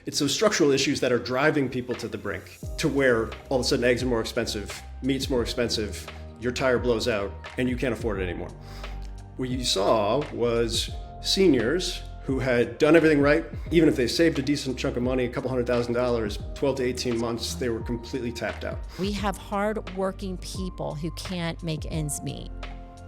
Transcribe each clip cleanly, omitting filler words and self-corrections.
It's those structural issues that are driving people to the brink, to where all of a sudden eggs are more expensive, meat's more expensive, your tire blows out, and you can't afford it anymore. What you saw was seniors who had done everything right. Even if they saved a decent chunk of money, a couple $100,000, 12 to 18 months, they were completely tapped out. We have hardworking people who can't make ends meet,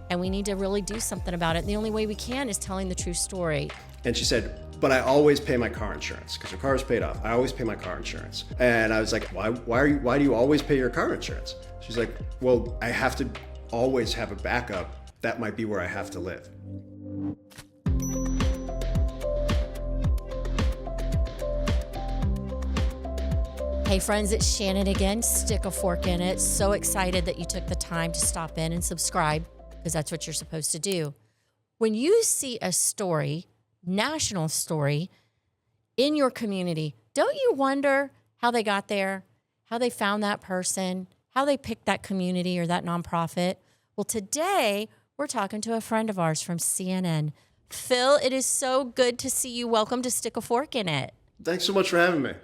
and we need to really do something about it. And the only way we can is telling the true story. And she said, but I always pay my car insurance because her car is paid off. I always pay my car insurance. And I was like, why do you always pay your car insurance? She's like, well, I have to always have a backup. That might be where I have to live. Hey friends, it's Shannon again. Stick a fork in it. So excited that you took the time to stop in and subscribe, because that's what you're supposed to do. When you see a story, national story, in your community, don't you wonder how they got there, how they found that person, how they picked that community or that nonprofit? Well, today we're talking to a friend of ours from CNN. Phil, it is so good to see you. Welcome to Stick a Fork in It. Thanks so much for having me.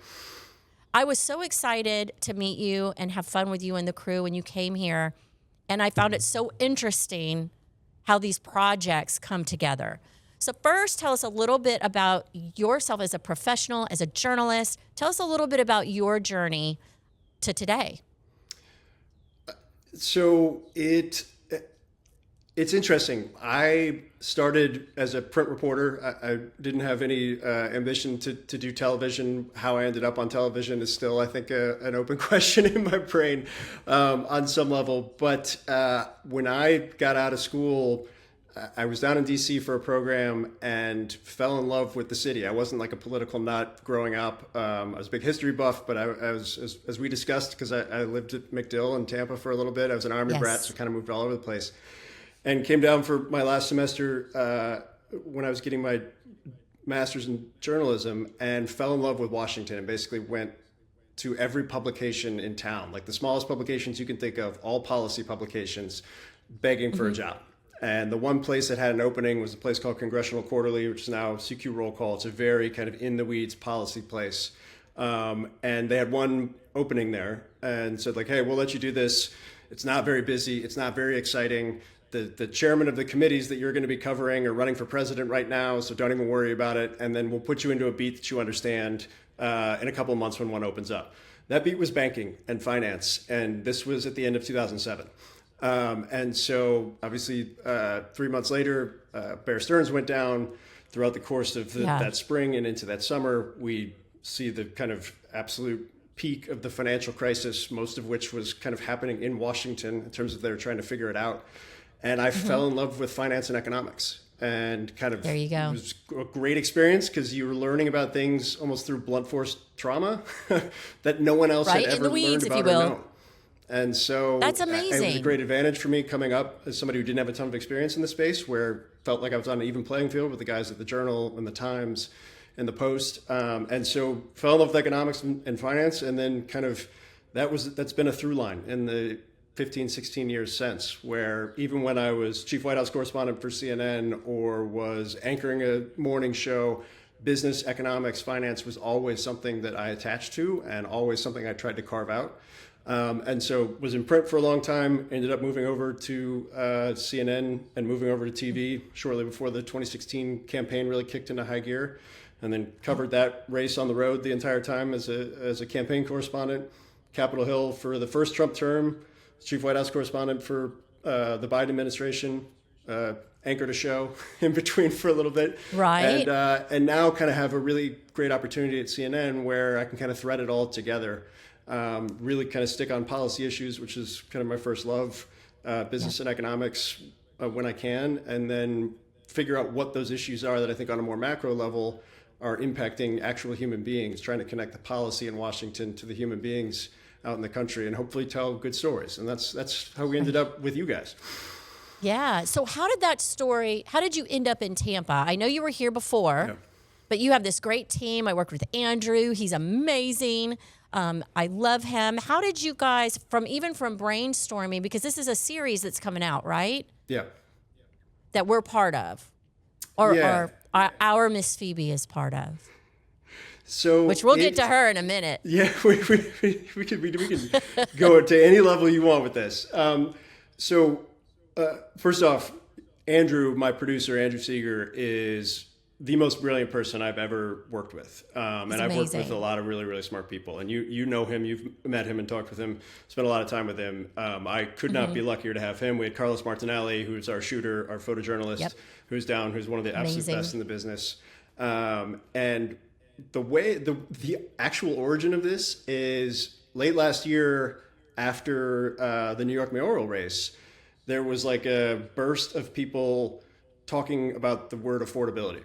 I was so excited to meet you and have fun with you and the crew when you came here. And I found it so interesting how these projects come together. So first, tell us a little bit about yourself as a professional, as a journalist. Tell us a little bit about your journey to today. So it's interesting. I started as a print reporter. I didn't have any ambition to do television. How I ended up on television is still, I think, an open question in my brain on some level. But when I got out of school, I was down in DC for a program and fell in love with the city. I wasn't like a political nut growing up. I was a big history buff, but I was, as we discussed, because I lived at MacDill in Tampa for a little bit. I was an Army brat, so kind of moved all over the place. And came down for my last semester when I was getting my master's in journalism, and fell in love with Washington and basically went to every publication in town, like the smallest publications you can think of, all policy publications, begging for a job. And the one place that had an opening was a place called Congressional Quarterly, which is now CQ Roll Call. It's a very kind of in the weeds policy place. And they had one opening there and said like, hey, we'll let you do this. It's not very busy. It's not very exciting. The chairman of the committees that you're going to be covering are running for president right now, so don't even worry about it. And then we'll put you into a beat that you understand in a couple of months when one opens up. That beat was banking and finance, and this was at the end of 2007. And so obviously 3 months later, Bear Stearns went down. Throughout the course of that spring and into that summer, we see the kind of absolute peak of the financial crisis, most of which was kind of happening in Washington in terms of they were trying to figure it out. And I fell in love with finance and economics, and kind of, there you go. It was a great experience because you were learning about things almost through blunt force trauma that no one else had ever learned about or known. And so that's amazing. It was a great advantage for me coming up as somebody who didn't have a ton of experience in the space, where felt like I was on an even playing field with the guys at the Journal and the Times and the Post. And so fell in love with economics and finance. And then kind of that's been a through line in the 15, 16 years since, where even when I was chief White House correspondent for CNN or was anchoring a morning show, business, economics, finance was always something that I attached to and always something I tried to carve out. And so was in print for a long time, ended up moving over to CNN and moving over to TV shortly before the 2016 campaign really kicked into high gear, and then covered that race on the road the entire time as a campaign correspondent, Capitol Hill for the first Trump term, chief White House correspondent for the Biden administration, anchored a show in between for a little bit. Right. And now kind of have a really great opportunity at CNN where I can kind of thread it all together. Really kind of stick on policy issues, which is kind of my first love, business and economics when I can, and then figure out what those issues are that I think on a more macro level are impacting actual human beings, trying to connect the policy in Washington to the human beings out in the country and hopefully tell good stories. And that's how we ended up with you guys. Yeah. So how did you end up in Tampa? I know you were here before, but you have this great team. I worked with Andrew. He's amazing. I love him. How did you guys, from brainstorming, because this is a series that's coming out, right? Yeah. That we're part of, or our Miss Phoebe is part of. So which we'll get to her in a minute. Yeah, we can go to any level you want with this. First off, Andrew, my producer, Andrew Seeger, is the most brilliant person I've ever worked with. And I've worked with a lot of really, really smart people. And you know him, you've met him and talked with him, spent a lot of time with him. I could not be luckier to have him. We had Carlos Martinelli, who's our shooter, our photojournalist, who's one of the absolute best in the business. And the way the actual origin of this is late last year after the New York mayoral race, there was like a burst of people talking about the word affordability.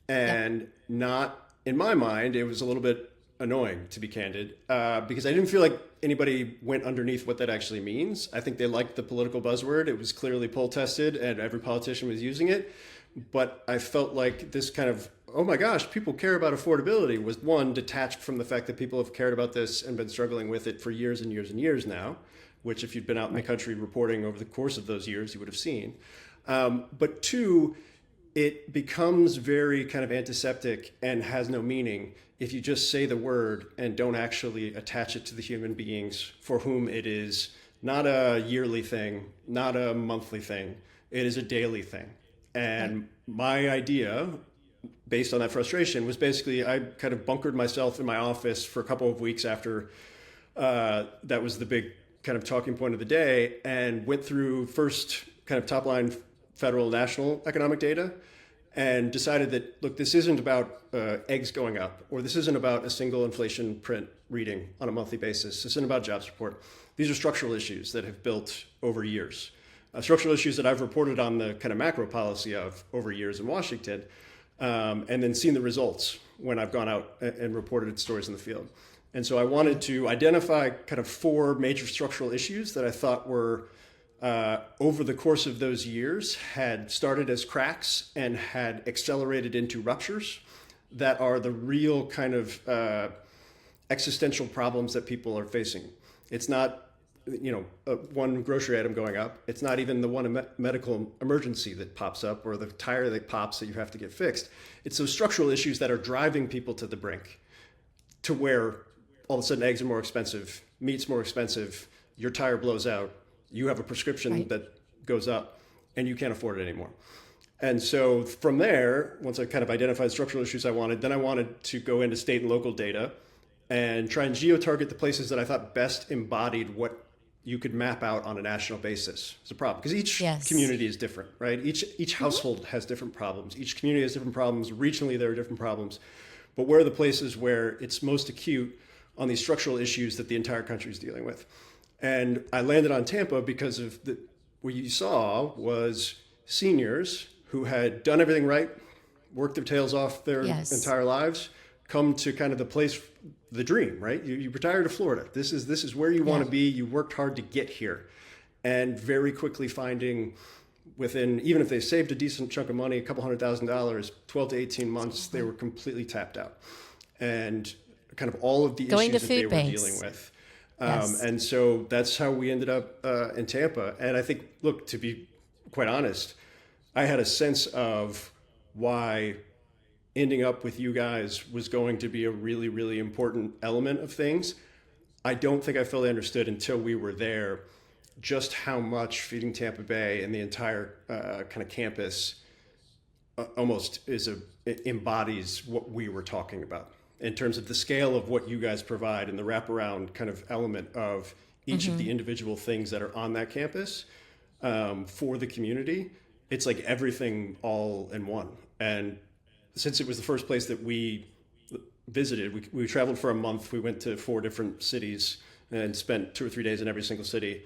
And not, in my mind, it was a little bit annoying, to be candid, because I didn't feel like anybody went underneath what that actually means. I think they liked the political buzzword. It was clearly poll tested and every politician was using it. But I felt like this kind of, oh my gosh, people care about affordability was one, detached from the fact that people have cared about this and been struggling with it for years and years and years now, which if you'd been out in the country reporting over the course of those years, you would have seen. But two, it becomes very kind of antiseptic and has no meaning if you just say the word and don't actually attach it to the human beings for whom it is not a yearly thing, not a monthly thing. It is a daily thing. And my idea, based on that frustration, was basically I kind of bunkered myself in my office for a couple of weeks after that was the big kind of talking point of the day, and went through first kind of top line federal national economic data and decided that, look, this isn't about eggs going up, or this isn't about a single inflation print reading on a monthly basis. This isn't about jobs report. These are structural issues that have built over years. Structural issues that I've reported on the kind of macro policy of over years in Washington, and then seen the results when I've gone out and reported stories in the field. And so I wanted to identify kind of 4 major structural issues that I thought were, over the course of those years, had started as cracks and had accelerated into ruptures that are the real kind of existential problems that people are facing. It's not, one grocery item going up. It's not even the one medical emergency that pops up or the tire that pops that you have to get fixed. It's those structural issues that are driving people to the brink, to where all of a sudden eggs are more expensive, meat's more expensive, your tire blows out, you have a prescription that goes up, and you can't afford it anymore. And so from there, once I kind of identified structural issues I wanted to go into state and local data and try and geo-target the places that I thought best embodied what you could map out on a national basis. It's a problem because each community is different, right? Each household has different problems. Each community has different problems. Regionally, there are different problems. But where are the places where it's most acute on these structural issues that the entire country is dealing with? And I landed on Tampa because of what you saw was seniors who had done everything right, worked their tails off their entire lives, come to kind of the place, the dream, right? You retired to Florida. This is where you want to be. You worked hard to get here. And very quickly finding within, even if they saved a decent chunk of money, a couple $100,000, 12 to 18 months, they were completely tapped out. And kind of all of the issues that they were dealing with. And so that's how we ended up in Tampa. And I think, look, to be quite honest, I had a sense of why ending up with you guys was going to be a really, really important element of things. I don't think I fully understood until we were there just how much Feeding Tampa Bay and the entire kind of campus almost embodies what we were talking about in terms of the scale of what you guys provide and the wraparound kind of element of each of the individual things that are on that campus for the community. It's like everything all in one. And since it was the first place that we visited, we traveled for a month. We went to 4 different cities and spent 2 or 3 days in every single city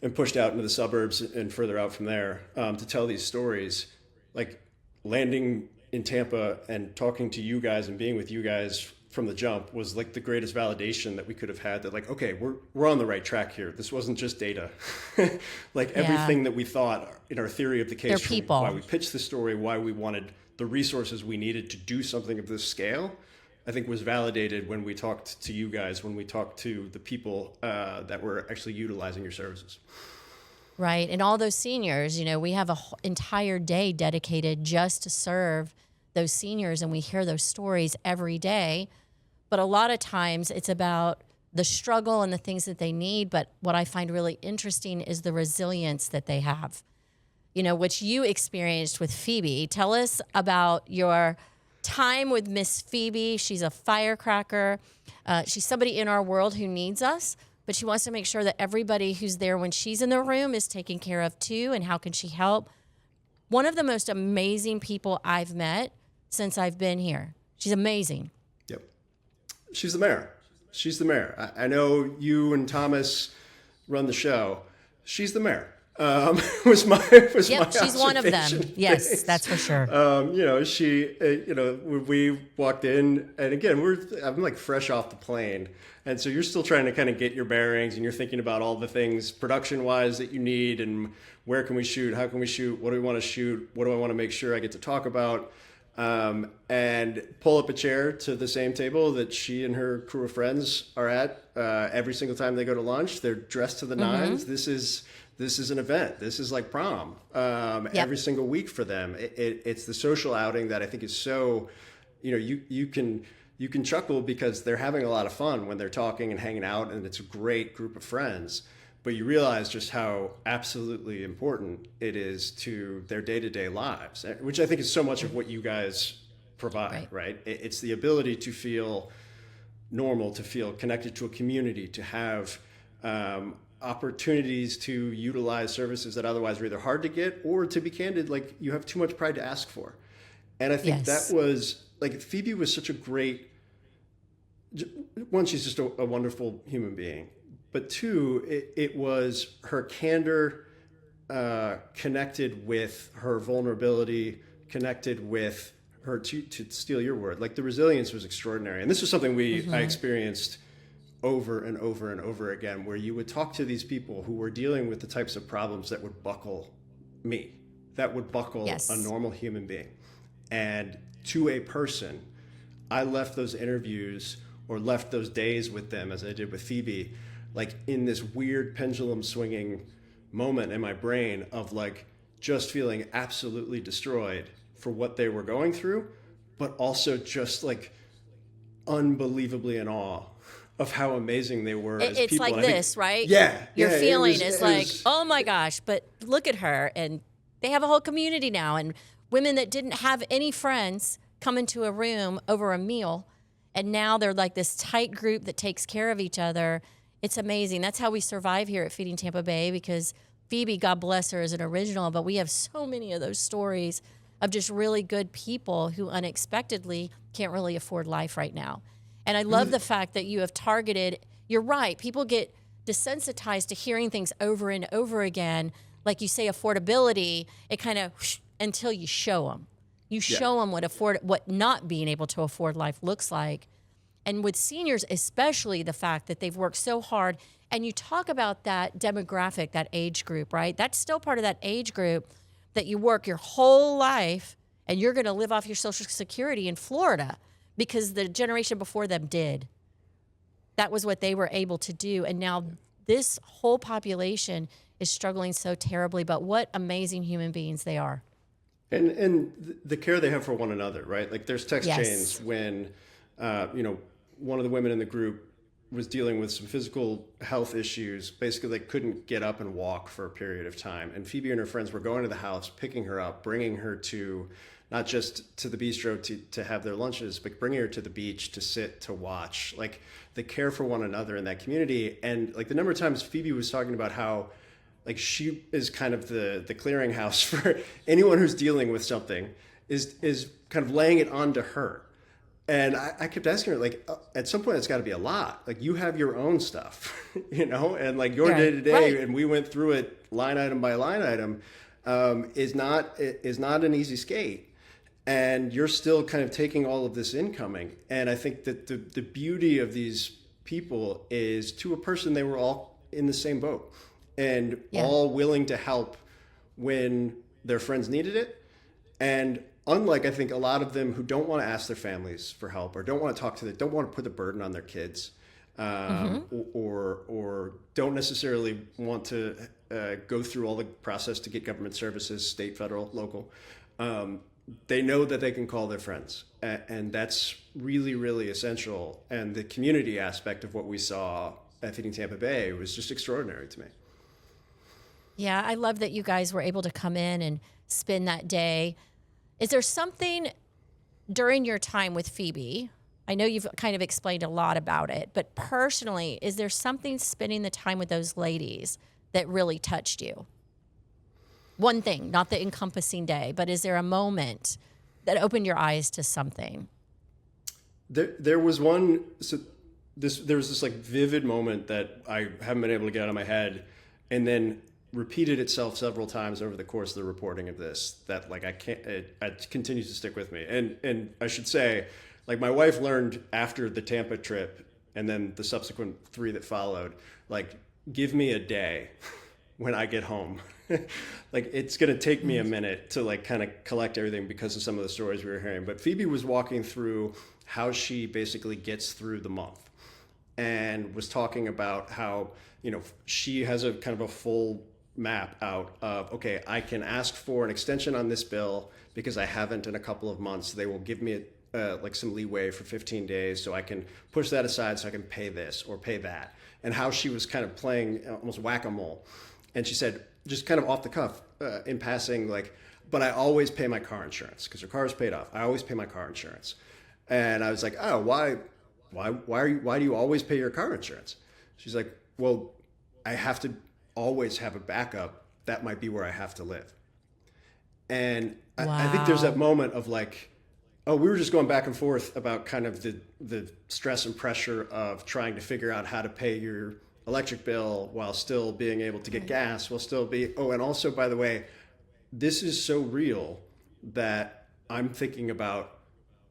and pushed out into the suburbs and further out from there to tell these stories. Like landing in Tampa and talking to you guys and being with you guys from the jump was like the greatest validation that we could have had, that like, okay, we're on the right track here. This wasn't just data. Like everything that we thought in our theory of the case, from why we pitched the story, why we wanted the resources we needed to do something of this scale, I think was validated when we talked to you guys, when we talked to the people that were actually utilizing your services. Right. And all those seniors, we have an entire day dedicated just to serve those seniors and we hear those stories every day. But a lot of times it's about the struggle and the things that they need. But what I find really interesting is the resilience that they have, which you experienced with Phoebe. Tell us about your time with Miss Phoebe. She's a firecracker. She's somebody in our world who needs us, but she wants to make sure that everybody who's there when she's in the room is taken care of too. And how can she help? One of the most amazing people I've met since I've been here. She's amazing. Yep. She's the mayor. She's the mayor. I know you and Thomas run the show. She's the mayor. Was my she's one of them. Yes, that's for sure. When we walked in, and again, I'm like fresh off the plane, and so you're still trying to kind of get your bearings, and you're thinking about all the things production-wise that you need, and where can we shoot, how can we shoot, what do we want to shoot, what do I want to make sure I get to talk about, and pull up a chair to the same table that she and her crew of friends are at every single time they go to lunch. They're dressed to the nines. This is an event. This is like prom every single week for them. It's the social outing that I think is so, you can chuckle because they're having a lot of fun when they're talking and hanging out, and it's a great group of friends. But you realize just how absolutely important it is to their day-to-day lives, which I think is so much of what you guys provide, right? It's the ability to feel normal, to feel connected to a community, to have opportunities to utilize services that otherwise are either hard to get, or, to be candid, like you have too much pride to ask for. And I think that was like, Phoebe was such a great, one, she's just a wonderful human being, but two, it was her candor connected with her vulnerability, connected with her, to steal your word, like the resilience was extraordinary. And this was something I experienced over and over and over again, where you would talk to these people who were dealing with the types of problems that would buckle me, that would buckle a normal human being. And to a person, I left those interviews or left those days with them, as I did with Phoebe, like in this weird pendulum swinging moment in my brain of like just feeling absolutely destroyed for what they were going through, but also just like unbelievably in awe of how amazing they were as it's people. Like this, right? Yeah. Your feeling is like, oh my gosh, but look at her. And they have a whole community now. And women that didn't have any friends come into a room over a meal. And now they're like this tight group that takes care of each other. It's amazing. That's how we survive here at Feeding Tampa Bay, because Phoebe, God bless her, is an original. But we have so many of those stories of just really good people who unexpectedly can't really afford life right now. And I love the fact that you have targeted, you're right, people get desensitized to hearing things over and over again. Like you say, affordability, it kind of, until you show them. You show them what not being able to afford life looks like. And with seniors, especially the fact that they've worked so hard. And you talk about that demographic, that age group, right? That's still part of that age group that you work your whole life and you're going to live off your Social Security in Florida, because the generation before them did. That was what they were able to do. And now this whole population is struggling so terribly, but what amazing human beings they are. And the care they have for one another, right? Like there's text chains when, one of the women in the group was dealing with some physical health issues. Basically, they couldn't get up and walk for a period of time. And Phoebe and her friends were going to the house, picking her up, bringing her to not just to the bistro to have their lunches, but bringing her to the beach to sit, to watch, like the care for one another in that community. And like the number of times Phoebe was talking about how like she is kind of the clearinghouse for anyone who's dealing with something, is kind of laying it onto her. And I kept asking her, like, at some point it's got to be a lot. Like you have your own stuff, and like your day to day, and we went through it line item by line item, is not an easy skate. And you're still kind of taking all of this incoming. And I think that the beauty of these people is, to a person, they were all in the same boat and all willing to help when their friends needed it. And unlike, I think, a lot of them who don't want to ask their families for help, or don't want to talk to them, don't want to put the burden on their kids, or don't necessarily want to go through all the process to get government services, state, federal, local. they know that they can call their friends. And that's really, really essential. And the community aspect of what we saw at Feeding Tampa Bay was just extraordinary to me. Yeah, I love that you guys were able to come in and spend that day. Is there something during your time with Phoebe? I know you've kind of explained a lot about it, but personally, is there something spending the time with those ladies that really touched you? One thing, not the encompassing day, but is there a moment that opened your eyes to something? There was one. So there was this like vivid moment that I haven't been able to get out of my head, and then repeated itself several times over the course of the reporting of this. That like it continues to stick with me. And I should say, like my wife learned after the Tampa trip, and then the subsequent 3 that followed, like give me a day when I get home. Like it's going to take me a minute to like kind of collect everything because of some of the stories we were hearing. But Phoebe was walking through how she basically gets through the month, and was talking about how, you know, she has a kind of a full map out of, okay, I can ask for an extension on this bill because I haven't in a couple of months. They will give me like some leeway for 15 days, so I can push that aside so I can pay this or pay that. And how she was kind of playing almost whack-a-mole. And she said, just kind of off the cuff, in passing, like, but I always pay my car insurance because her car is paid off. I always pay my car insurance. And I was like, oh, why do you always pay your car insurance? She's like, well, I have to always have a backup. That might be where I have to live. And I think there's that moment of like, oh, we were just going back and forth about kind of the stress and pressure of trying to figure out how to pay your electric bill while still being able to get gas, while still be, oh, and also, by the way, this is so real that I'm thinking about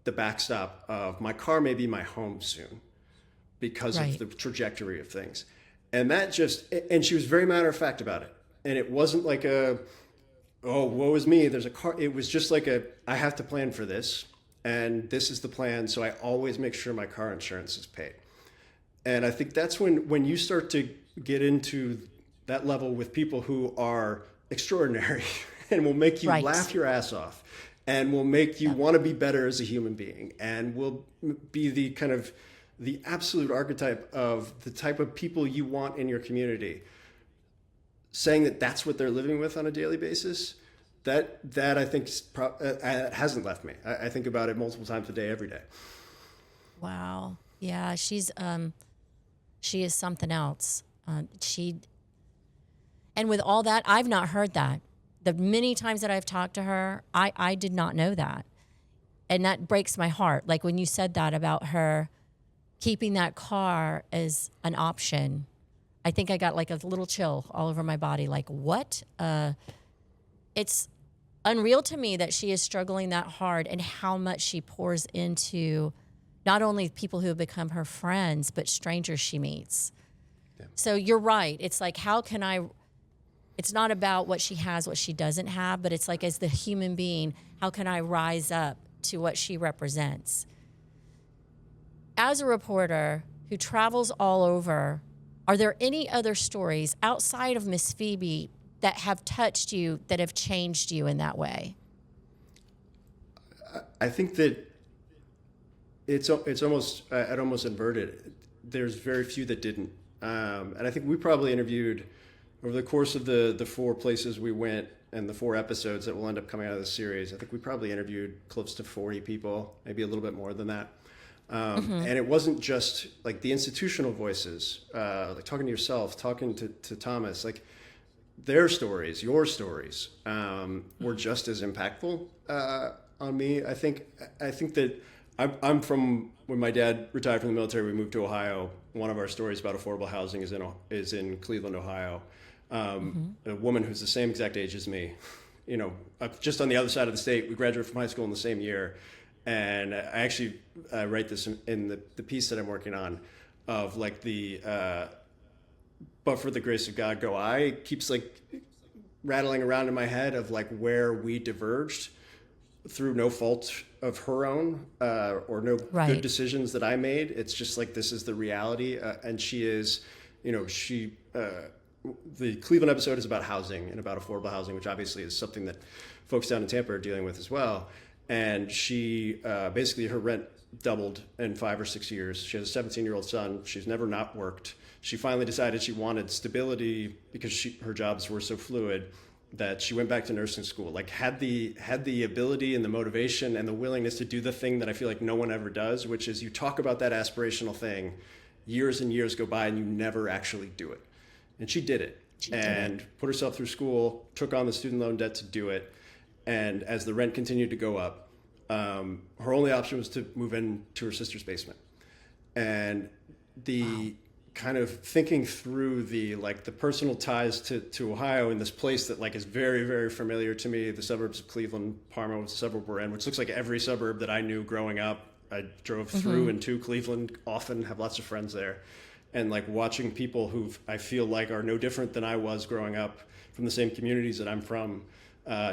the backstop of my car may be my home soon because of the trajectory of things. And that just, and she was very matter of fact about it. And it wasn't like a, oh, woe is me, there's a car. It was just like a, I have to plan for this. And this is the plan. So I always make sure my car insurance is paid. And I think that's when you start to get into that level with people who are extraordinary and will make you laugh your ass off and will make you want to be better as a human being and will be the kind of the absolute archetype of the type of people you want in your community, saying that that's what they're living with on a daily basis. That I think hasn't left me. I think about it multiple times a day, every day. Wow. Yeah, she is something else. And with all that, I've not heard that. The many times that I've talked to her, I did not know that. And that breaks my heart. Like when you said that about her keeping that car as an option, I think I got like a little chill all over my body. Like, what? It's unreal to me that she is struggling that hard and how much she pours into not only people who have become her friends, but strangers she meets. Yeah. So you're right. It's like, how can it's not about what she has, what she doesn't have, but it's like, as the human being, how can I rise up to what she represents? As a reporter who travels all over, are there any other stories outside of Miss Phoebe that have touched you, that have changed you in that way? I think that it's almost, I'd almost invert it. There's very few that didn't. And I think we probably interviewed over the course of the 4 places we went and the 4 episodes that will end up coming out of the series. I think we probably interviewed close to 40 people, maybe a little bit more than that. And it wasn't just like the institutional voices, like talking to yourself, talking to Thomas, like their stories, your stories, were just as impactful on me. I think that I'm from, when my dad retired from the military, we moved to Ohio. One of our stories about affordable housing is in Cleveland, Ohio. A woman who's the same exact age as me, you know, just on the other side of the state. We graduated from high school in the same year. And I actually write this in the piece that I'm working on, of like but for the grace of God go I, keeps like rattling around in my head of like where we diverged through no fault of her own, or no good decisions that I made. It's just like, this is the reality. And she is, you know, the Cleveland episode is about housing and about affordable housing, which obviously is something that folks down in Tampa are dealing with as well. And she basically, her rent doubled in 5 or 6 years. She has a 17-year-old son. She's never not worked. She finally decided she wanted stability because her jobs were so fluid that she went back to nursing school. Like had the ability and the motivation and the willingness to do the thing that I feel like no one ever does, which is you talk about that aspirational thing, years and years go by and you never actually do it. And she did it. Put herself through school, took on the student loan debt to do it. And as the rent continued to go up, her only option was to move into her sister's basement. And the kind of thinking through the personal ties to Ohio in this place that is very, very familiar to me, the suburbs of Cleveland. Parma was the suburb we're in, which looks like every suburb that I knew growing up. I drove through and to Cleveland often, have lots of friends there. And watching people who I feel like are no different than I was growing up from the same communities that I'm from,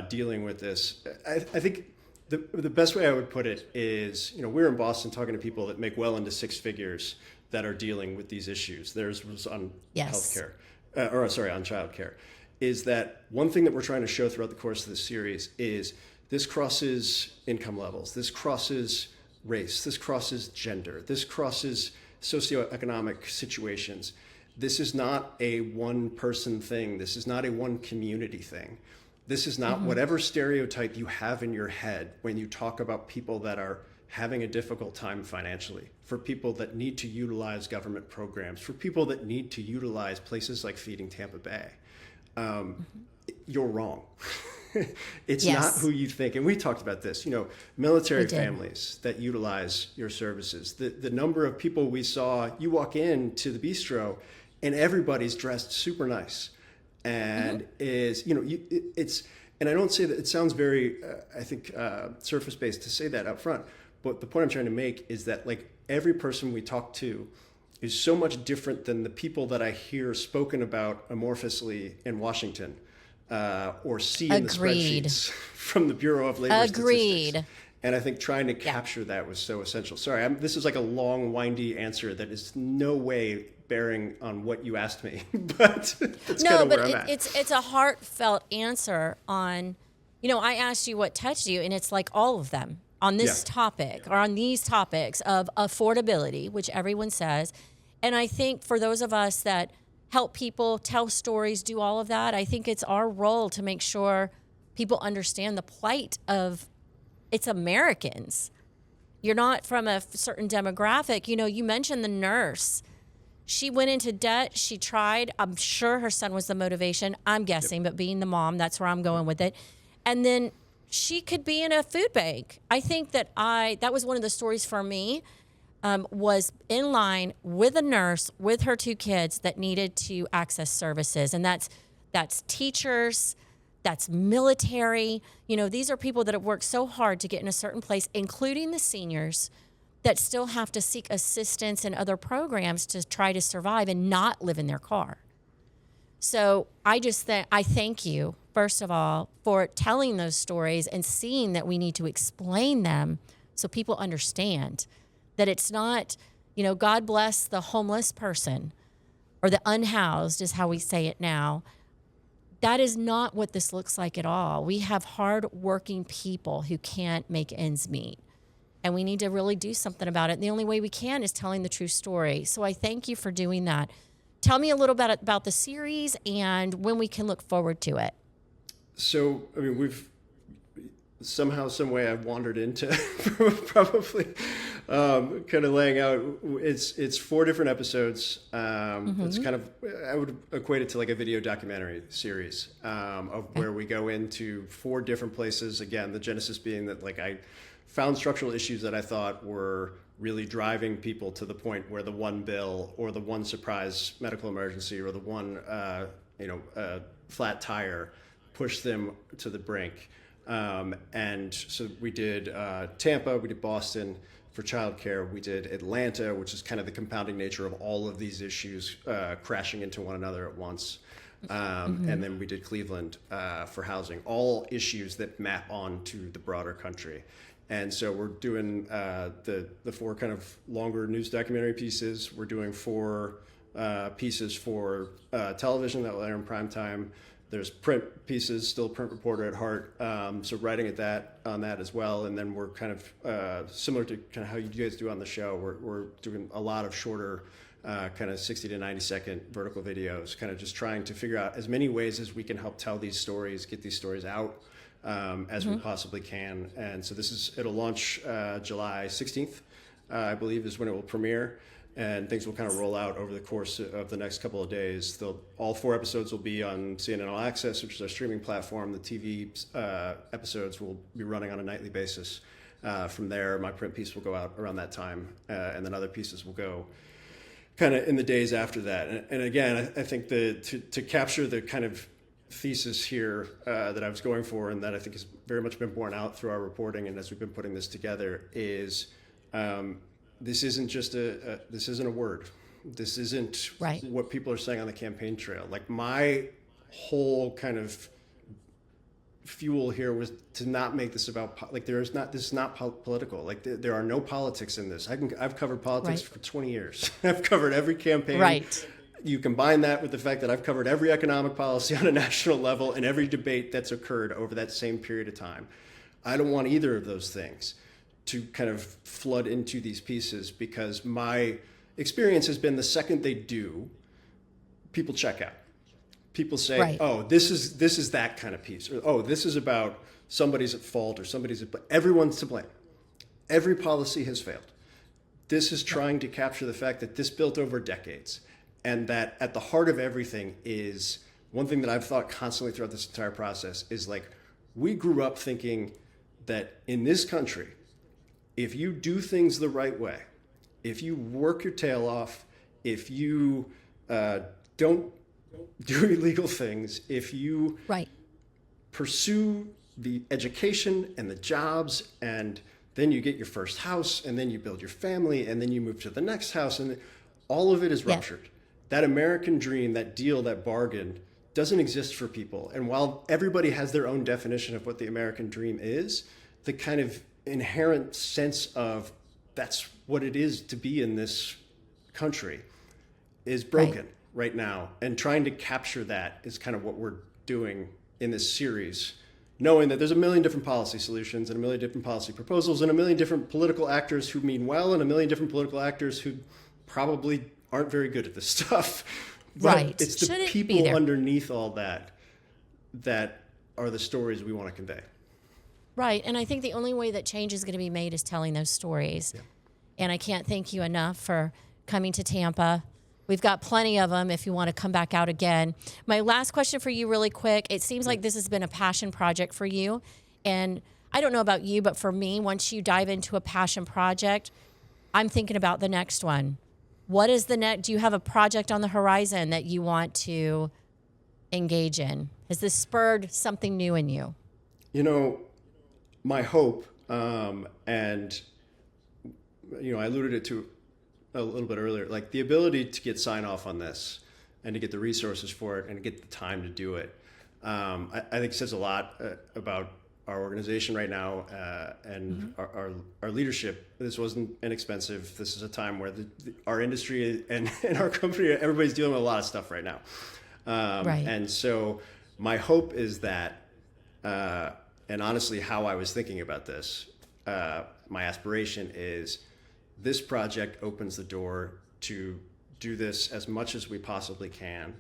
dealing with this. I think the best way I would put it is, we're in Boston talking to people that make well into six figures that are dealing with these issues. Theirs was on healthcare, on childcare. Is that one thing that we're trying to show throughout the course of this series is this crosses income levels, this crosses race, this crosses gender, this crosses socioeconomic situations. This is not a one person thing. This is not a one community thing. This is not whatever stereotype you have in your head when you talk about people that are having a difficult time financially, for people that need to utilize government programs, for people that need to utilize places like Feeding Tampa Bay. You're wrong. It's not who you think. And we talked about this, military families that utilize your services. The number of people we saw, you walk into the bistro and everybody's dressed super nice. And it's, and I don't say that, it sounds very, surface-based to say that up front. But the point I'm trying to make is that every person we talk to is so much different than the people that I hear spoken about amorphously in Washington or see in the spreadsheets from the Bureau of Labor Statistics. And I think trying to capture that was so essential. Sorry, this is a long, windy answer that is no way bearing on what you asked me, but that's kind of where I'm at. It's a heartfelt answer on, I asked you what touched you, and it's all of them on this topic or on these topics of affordability, which everyone says. And I think for those of us that help people tell stories, do all of that, I think it's our role to make sure people understand the plight of it's Americans. You're not from a certain demographic. You mentioned the nurse. She went into debt. She tried. I'm sure her son was the motivation. I'm guessing, but being the mom, that's where I'm going with it. And then she could be in a food bank. I think that was one of the stories for me, was in line with a nurse with her two kids that needed to access services. And that's teachers, that's military. These are people that have worked so hard to get in a certain place, including the seniors that still have to seek assistance and other programs to try to survive and not live in their car. So I thank you, first of all, for telling those stories and seeing that we need to explain them so people understand that it's not, God bless the homeless person or the unhoused is how we say it now. That is not what this looks like at all. We have hardworking people who can't make ends meet. And we need to really do something about it. And the only way we can is telling the true story. So I thank you for doing that. Tell me a little bit about the series and when we can look forward to it. So, we've somehow, some way I've wandered into probably kind of laying out, it's 4 different episodes. It's kind of, I would equate it to a video documentary series of where we go into 4 different places. Again, the genesis being that I found structural issues that I thought were really driving people to the point where the one bill or the one surprise medical emergency or the one flat tire pushed them to the brink. And so we did Tampa, we did Boston for childcare, we did Atlanta, which is kind of the compounding nature of all of these issues crashing into one another at once. And then we did Cleveland for housing, all issues that map onto the broader country. And so we're doing the 4 kind of longer news documentary pieces. We're doing 4 pieces for television that will air in prime time. There's print pieces, still print reporter at heart, so writing on that as well. And then we're kind of similar to kind of how you guys do on the show. We're doing a lot of shorter, kind of 60 to 90 second vertical videos, kind of just trying to figure out as many ways as we can help tell these stories, get these stories out as we possibly can. And so it'll launch July 16th, I believe, is when it will premiere. And things will kind of roll out over the course of the next couple of days. All 4 episodes will be on CNN All Access, which is our streaming platform. The TV episodes will be running on a nightly basis. From there, my print piece will go out around that time, and then other pieces will go kind of in the days after that. And again, I think to capture the kind of thesis here that I was going for, and that I think has very much been borne out through our reporting and as we've been putting this together, is this isn't just this isn't a word. This isn't right. what people are saying on the campaign trail. Like, my whole kind of fuel here was to not make this about, like, this is not political. Like, there are no politics in this. I've covered politics for 20 years. I've covered every campaign. Right. You combine that with the fact that I've covered every economic policy on a national level and every debate that's occurred over that same period of time. I don't want either of those things to kind of flood into these pieces, because my experience has been the second they do, people check out. People say, oh, this is that kind of piece, or oh, this is about somebody's at fault, or everyone's to blame. Every policy has failed. This is trying to capture the fact that this built over decades, and that at the heart of everything is one thing that I've thought constantly throughout this entire process is, like, we grew up thinking that in this country, if you do things the right way, if you work your tail off, if you don't do illegal things, if you pursue the education and the jobs, and then you get your first house, and then you build your family, and then you move to the next house, and all of it is ruptured. That American dream, that deal, that bargain doesn't exist for people. And while everybody has their own definition of what the American dream is, the kind of inherent sense of that's what it is to be in this country is broken right now. And trying to capture that is kind of what we're doing in this series, knowing that there's a million different policy solutions and a million different policy proposals and a million different political actors who mean well and a million different political actors who probably aren't very good at this stuff. But it's the people underneath all that are the stories we want to convey. Right. And I think the only way that change is going to be made is telling those stories. Yeah. And I can't thank you enough for coming to Tampa. We've got plenty of them if you want to come back out again. My last question for you really quick. It seems like this has been a passion project for you. And I don't know about you, but for me, once you dive into a passion project, I'm thinking about the next one. What is the next? Do you have a project on the horizon that you want to engage in? Has this spurred something new in you? You know, my hope, and, you know, I alluded it to a little bit earlier, like the ability to get sign off on this and to get the resources for it and to get the time to do it. I think says a lot about our organization right now and our leadership. This wasn't inexpensive. This is a time where our industry and our company, everybody's dealing with a lot of stuff right now. And so my hope is that, and honestly, how I was thinking about this, my aspiration is this project opens the door to do this as much as we possibly can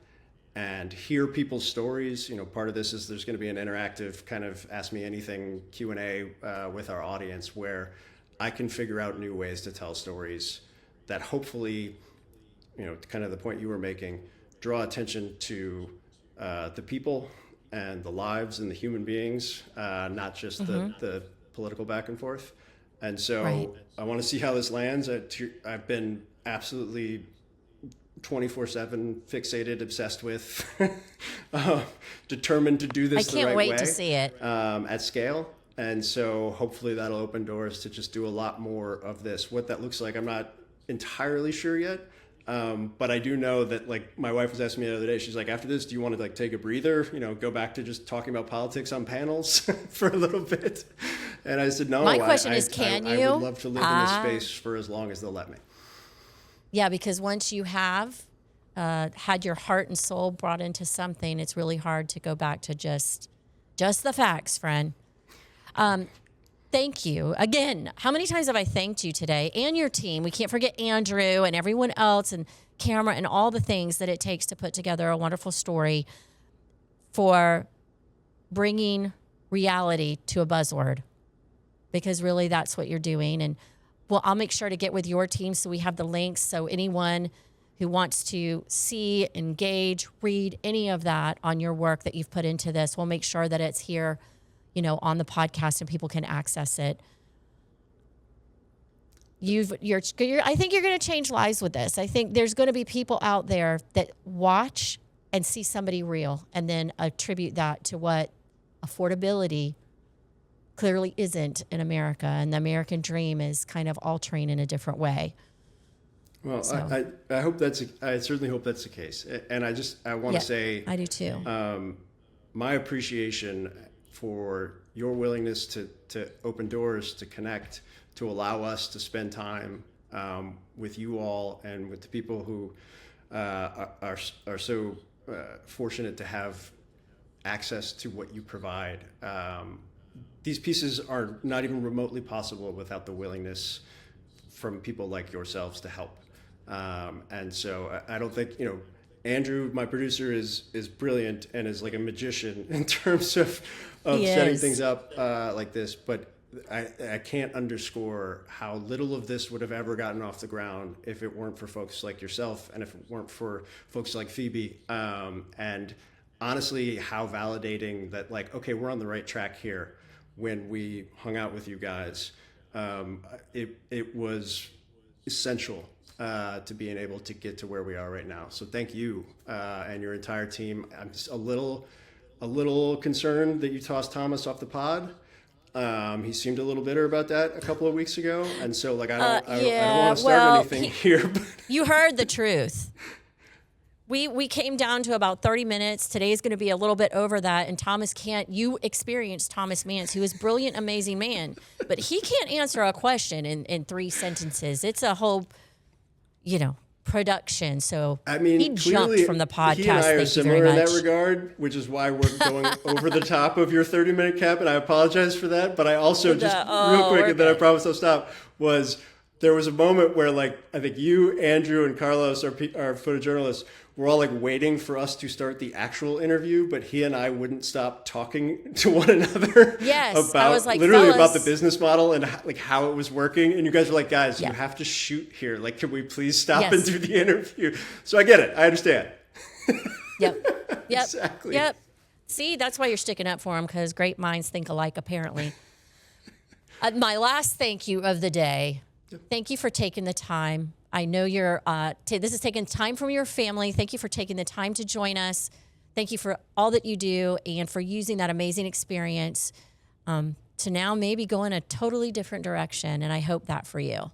and hear people's stories. You know, part of this is there's going to be an interactive kind of ask me anything Q&A with our audience where I can figure out new ways to tell stories that hopefully, you know, kind of the point you were making, draw attention to the people and the lives and the human beings, not just the political back and forth. And so I want to see how this lands. I've been absolutely 24/7 fixated, obsessed with, determined to do this the right way. I can't wait to see it. At scale. And so hopefully that'll open doors to just do a lot more of this. What that looks like, I'm not entirely sure yet. But I do know that, like, my wife was asking me the other day, she's like, after this, do you want to, like, take a breather, you know, go back to just talking about politics on panels for a little bit? And I said, no. My question is, can you? I would love to live in this space for as long as they'll let me. Yeah, because once you have had your heart and soul brought into something, it's really hard to go back to just the facts, friend. Thank you. Again, how many times have I thanked you today and your team? We can't forget Andrew and everyone else and camera and all the things that it takes to put together a wonderful story for bringing reality to a buzzword, because really that's what you're doing. And well, I'll make sure to get with your team so we have the links, so anyone who wants to see, engage, read any of that on your work that you've put into this, we'll make sure that it's here, on the podcast and people can access it. I think you're going to change lives with this. I think there's going to be people out there that watch and see somebody real and then attribute that to what affordability clearly isn't in America. And the American dream is kind of altering in a different way. Well, So. I hope I certainly hope that's the case. And I want to say, I do too. My appreciation for your willingness to open doors, to connect, to allow us to spend time with you all and with the people who are so fortunate to have access to what you provide. These pieces are not even remotely possible without the willingness from people like yourselves to help. And so I don't think, Andrew, my producer, is brilliant and is like a magician in terms of setting things up like this. But I can't underscore how little of this would have ever gotten off the ground if it weren't for folks like yourself and if it weren't for folks like Phoebe. And honestly, how validating that, like, okay, we're on the right track here. When we hung out with you guys, it was essential to being able to get to where we are right now. So thank you and your entire team. I'm just a little concerned that you tossed Thomas off the pod. He seemed a little bitter about that a couple of weeks ago, and so I don't want to start anything here. But You heard the truth. We came down to about 30 minutes. Today's going to be a little bit over that. And you experienced Thomas Mance, who is a brilliant, amazing man, but he can't answer a question in 3 sentences. It's a whole, production. So he jumped from the podcast. He and I are Thank you very similar in much. that regard, which is why we're going over the top of your 30-minute cap, and I apologize for that. But I also real quick, and then I promise I'll stop, there was a moment where, I think you, Andrew, and Carlos, our photojournalists, were all waiting for us to start the actual interview, but he and I wouldn't stop talking to one another Yes, I was like, literally fellas, about the business model and how it was working. And you guys were like, guys, you have to shoot here. Can we please stop and do the interview? So I get it. I understand. Yep. Exactly. Yep. See, that's why you're sticking up for him, because great minds think alike, apparently. My last thank you of the day. Thank you for taking the time. I know this is taking time from your family. Thank you for taking the time to join us. Thank you for all that you do and for using that amazing experience to now maybe go in a totally different direction. And I hope that for you.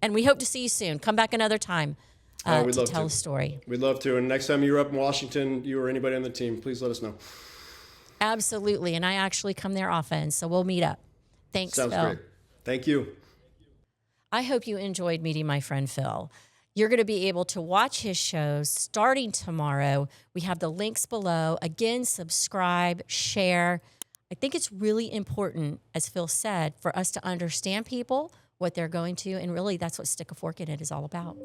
And we hope to see you soon. Come back another time to tell a story. We'd love to. And next time you're up in Washington, you or anybody on the team, please let us know. Absolutely. And I actually come there often, so we'll meet up. Thanks, Sounds Phil. great. Thank you. I hope you enjoyed meeting my friend Phil. You're going to be able to watch his shows starting tomorrow. We have the links below. Again, subscribe, share. I think it's really important, as Phil said, for us to understand people, what they're going to, and really that's what Stick a Fork in It is all about.